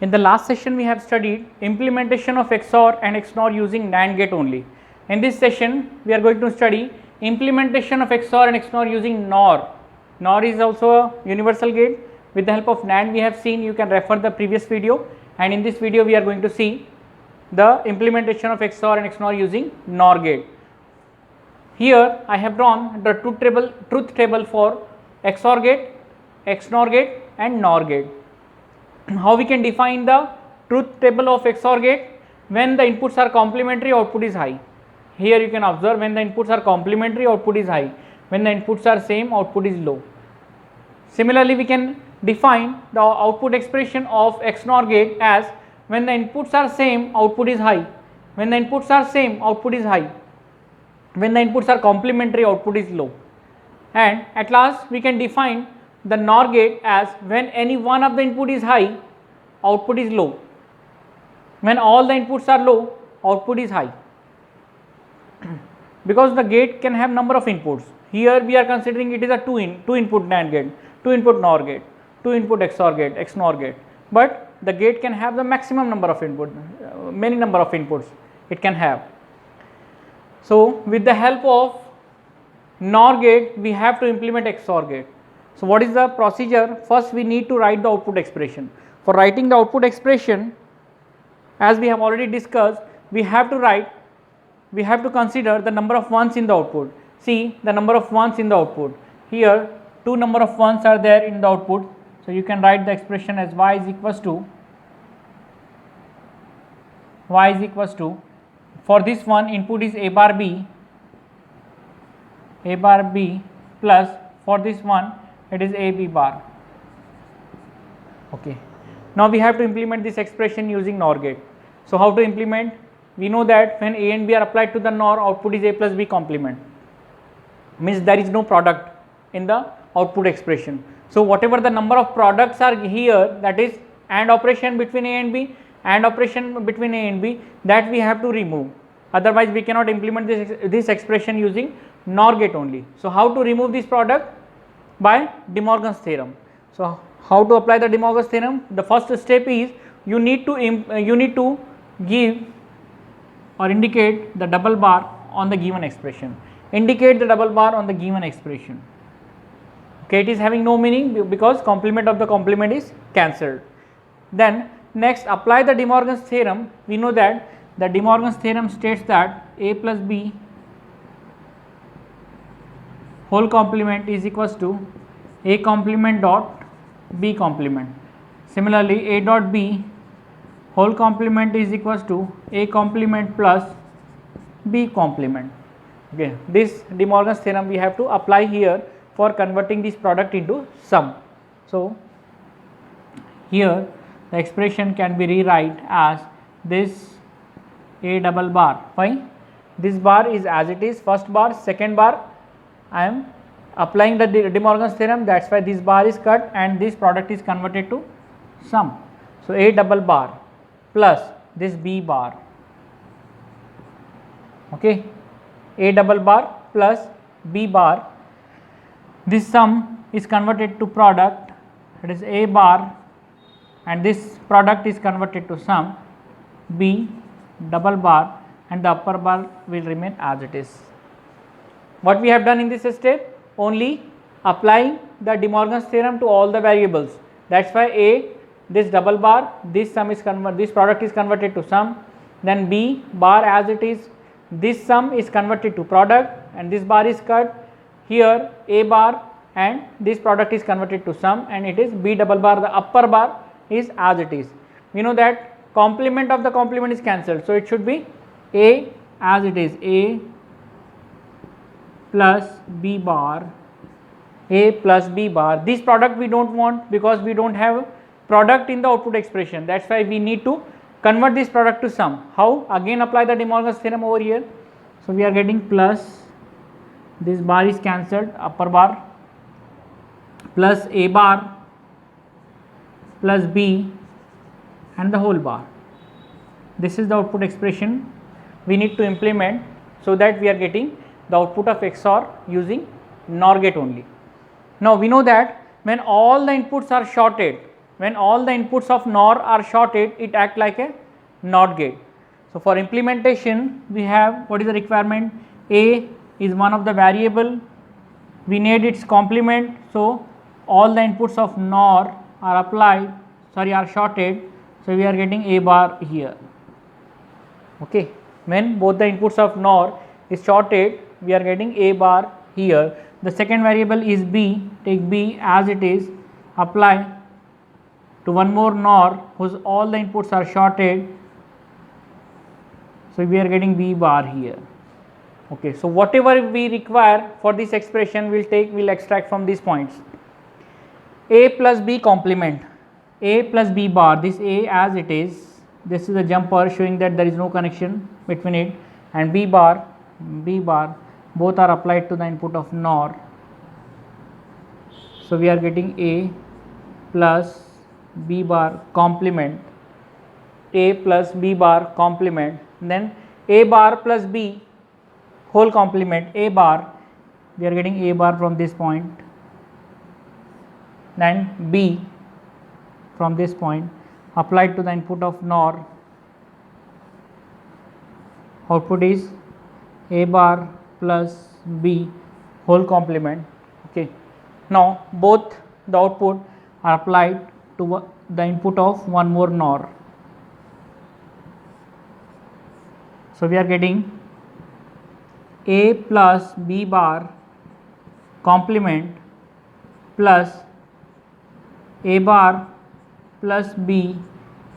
In the last session we have studied implementation of XOR and XNOR using NAND gate only. In this session we are going to study implementation of XOR and XNOR using NOR. NOR is also a universal gate. With the help of NAND we have seen, you can refer the previous video, and in this video we are going to see the implementation of XOR and XNOR using NOR gate. Here I have drawn the truth table for XOR gate, XNOR gate and NOR gate. How we can define the truth table of XOR gate? When the inputs are complementary, output is high. Here you can observe, when the inputs are complementary, output is high. When the inputs are same, output is low. Similarly, we can define the output expression of XNOR gate as when the inputs are same, output is high. When the inputs are same, output is high. When the inputs are complementary, output is low. And at last we can define the NOR gate as when any one of the input is high, output is low. When all the inputs are low, output is high. Because the gate can have number of inputs. Here we are considering it is a two input NAND gate, 2 input NOR gate, 2 input XOR gate, XNOR gate. But the gate can have the maximum number of input, many number of inputs it can have. So with the help of NOR gate we have to implement XOR gate. So what is the procedure? First we need to write the output expression. For writing the output expression, as we have already discussed, we have to consider the number of ones in the output. See the number of ones in the output. Here 2 number of ones are there in the output. So you can write the expression as y is equals to for this one input is a bar b plus for this one it is a b bar. Okay. Now we have to implement this expression using NOR gate. So how to implement? We know that when a and b are applied to the NOR, output is a plus b complement. Means there is no product in the output expression. So whatever the number of products are here, that is AND operation between a and b, AND operation between a and b, that we have to remove. Otherwise we cannot implement this expression using NOR gate only. So how to remove this product? By De Morgan's theorem. So how to apply the De Morgan's theorem? The first step is you need to give or indicate the double bar on the given expression. Indicate the double bar on the given expression. Okay, it is having no meaning because complement of the complement is cancelled. Then next apply the De Morgan's theorem. We know that the De Morgan's theorem states that a plus b whole complement is equals to a complement dot b complement. Similarly, a dot b whole complement is equals to a complement plus b complement. Okay, this De Morgan's theorem we have to apply here for converting this product into sum. So here the expression can be rewrite as this a double bar. Why? This bar is as it is, first bar, second bar I am applying the De Morgan's theorem, that's why this bar is cut and this product is converted to sum. So a double bar plus this b bar. Okay, a double bar plus b bar. This sum is converted to product, it is a bar, and this product is converted to sum, b double bar, and the upper bar will remain as it is. What we have done in this step? Only applying the De Morgan's theorem to all the variables. That's why a, this double bar, this product is converted to sum, then b bar as it is, this sum is converted to product and this bar is cut. Here a bar and this product is converted to sum and it is b double bar, the upper bar is as it is. We know that complement of the complement is cancelled, so it should be a as it is, a plus b bar, a plus b bar. This product we don't want because we don't have product in the output expression, that's why we need to convert this product to sum. How? Again apply the De Morgan's theorem over here. So we are getting plus, this bar is cancelled, upper bar plus a bar plus b and the whole bar. This is the output expression we need to implement so that we are getting the output of XOR using NOR gate only. Now we know that when all the inputs are shorted, when all the inputs of NOR are shorted, it acts like a NOT gate. So for implementation, we have, what is the requirement? A is one of the variable, we need its complement, so all the inputs of NOR are are shorted, so we are getting A bar here. Okay, when both the inputs of NOR is shorted, we are getting A bar here. The second variable is B, take B as it is, apply to one more NOR whose all the inputs are shorted, so we are getting B bar here. Okay, so whatever we require for this expression we'll extract from these points. A plus B complement, A plus B bar, this A as it is, this is a jumper showing that there is no connection between it, and B bar both are applied to the input of NOR, so we are getting A plus B bar complement, A plus B bar complement, then A bar plus B whole complement, A bar, we are getting A bar from this point, then B from this point applied to the input of NOR, output is A bar plus B whole complement. Okay, now both the output are applied to the input of one more NOR, so we are getting A plus B bar complement plus A bar plus B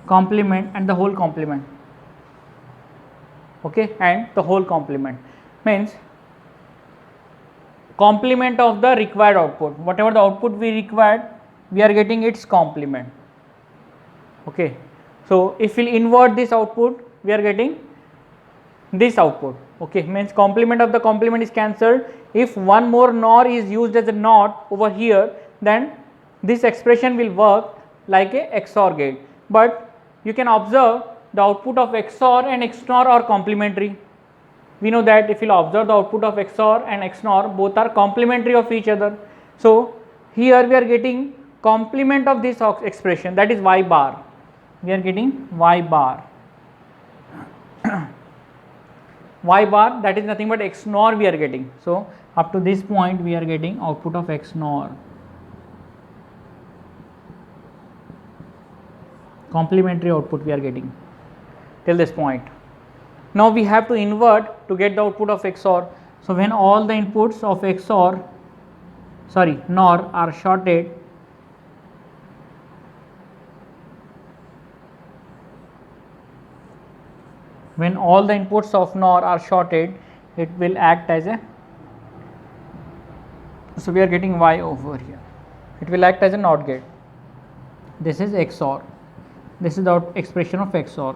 complement and the whole complement. Okay, and the whole complement means complement of the required output, whatever the output we required, we are getting its complement. Okay, so if we invert this output, we are getting this output. Okay, means complement of the complement is cancelled. If one more NOR is used as a NOT over here, then this expression will work like a XOR gate. But you can observe the output of XOR and XNOR are complementary. We know that if you observe the output of XOR and XNOR, both are complementary of each other. So here we are getting complement of this expression, that is Y bar. We are getting Y bar. Y bar, that is nothing but XNOR we are getting. So up to this point we are getting output of XNOR. Complementary output we are getting till this point. Now we have to invert to get the output of XOR. So when all the inputs of NOR are shorted, when all the inputs of NOR are shorted, it will act as a, so we are getting Y over here, it will act as a NOT gate. This is XOR, this is the expression of XOR.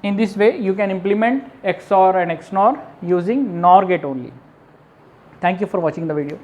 In this way you can implement XOR and XNOR using NOR gate only. Thank you for watching the video.